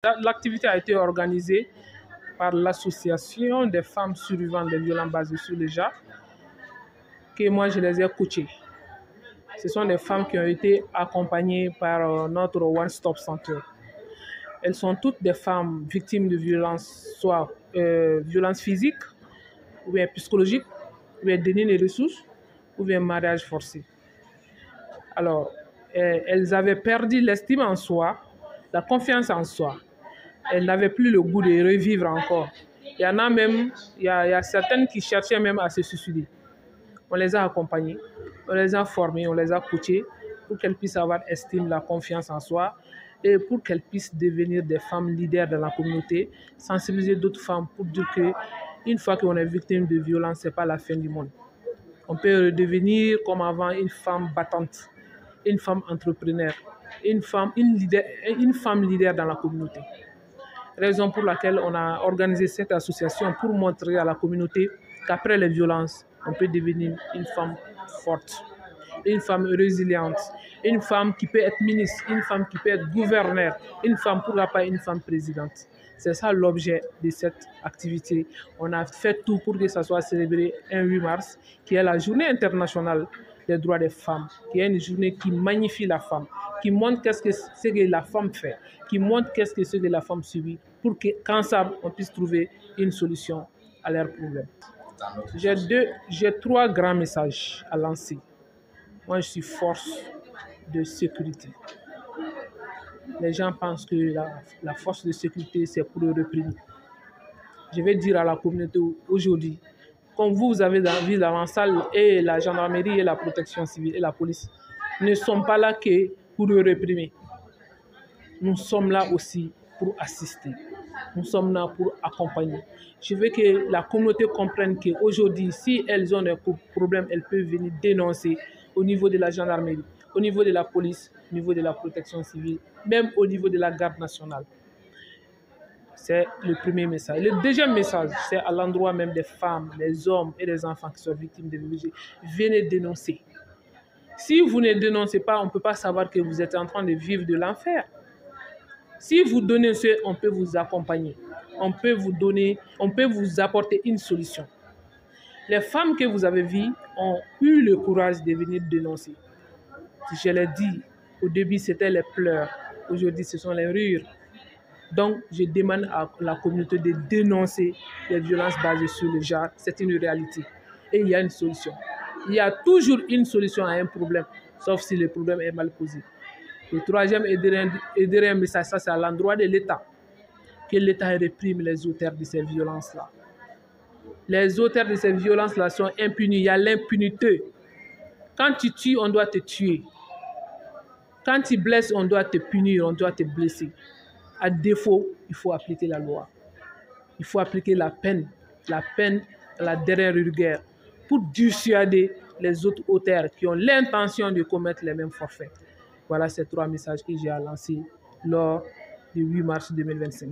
L'activité a été organisée par l'association des femmes survivantes des violences basées sur le genre, que moi je les ai coachées. Ce sont des femmes qui ont été accompagnées par notre One Stop Center. Elles sont toutes des femmes victimes de violences, soit violences physiques, ou bien psychologiques, ou bien déni de ressources, ou bien mariage forcé. Alors, elles avaient perdu l'estime en soi, la confiance en soi. Elles n'avaient plus le goût de revivre encore. Il y en a même, il y a certaines qui cherchaient même à se suicider. On les a accompagnées, on les a formées, on les a coachées pour qu'elles puissent avoir estime, la confiance en soi et pour qu'elles puissent devenir des femmes leaders dans la communauté, sensibiliser d'autres femmes pour dire qu'une fois qu'on est victime de violence, ce n'est pas la fin du monde. On peut redevenir comme avant une femme battante, une femme entrepreneur, une femme leader dans la communauté. Raison pour laquelle on a organisé cette association pour montrer à la communauté qu'après les violences, on peut devenir une femme forte, une femme résiliente, une femme qui peut être ministre, une femme qui peut être gouverneur, une femme, pourquoi pas une femme présidente. C'est ça l'objet de cette activité. On a fait tout pour que ça soit célébré un 8 mars, qui est la journée internationale des droits des femmes, qui est une journée qui magnifie la femme, qui montre qu'est-ce que la femme fait, qui montre qu'est-ce que la femme subit, pour qu'ensemble, on puisse trouver une solution à leurs problèmes. J'ai 3 grands messages à lancer. Moi, je suis force de sécurité. Les gens pensent que la force de sécurité, c'est pour le réprimer. Je vais dire à la communauté aujourd'hui, comme vous avez vu dans la salle, et la gendarmerie et la protection civile et la police ne sont pas là que pour le réprimer. Nous sommes là aussi pour assister. Nous sommes là pour accompagner. Je veux que la communauté comprenne qu'aujourd'hui, si elles ont des problèmes, elles peuvent venir dénoncer au niveau de la gendarmerie, au niveau de la police, au niveau de la protection civile, même au niveau de la garde nationale. C'est le premier message. Le deuxième message, c'est à l'endroit même des femmes, des hommes et des enfants qui sont victimes de violences. Venez dénoncer. Si vous ne dénoncez pas, on ne peut pas savoir que vous êtes en train de vivre de l'enfer. Si vous dénoncez, on peut vous accompagner. On peut vous apporter une solution. Les femmes que vous avez vues ont eu le courage de venir dénoncer. Je l'ai dit, au début, c'était les pleurs. Aujourd'hui, ce sont les rires. Donc, je demande à la communauté de dénoncer les violences basées sur le genre. C'est une réalité. Et il y a une solution. Il y a toujours une solution à un problème, sauf si le problème est mal posé. Le troisième et dernier message, ça c'est à l'endroit de l'État. Que l'État réprime les auteurs de ces violences-là. Les auteurs de ces violences-là sont impunis. Il y a l'impunité. Quand tu tues, on doit te tuer. Quand tu blesses, on doit te punir, on doit te blesser. À défaut, il faut appliquer la loi. Il faut appliquer la peine à la dernière rigueur pour dissuader les autres auteurs qui ont l'intention de commettre les mêmes forfaits. Voilà ces 3 messages que j'ai à lancer lors du 8 mars 2025.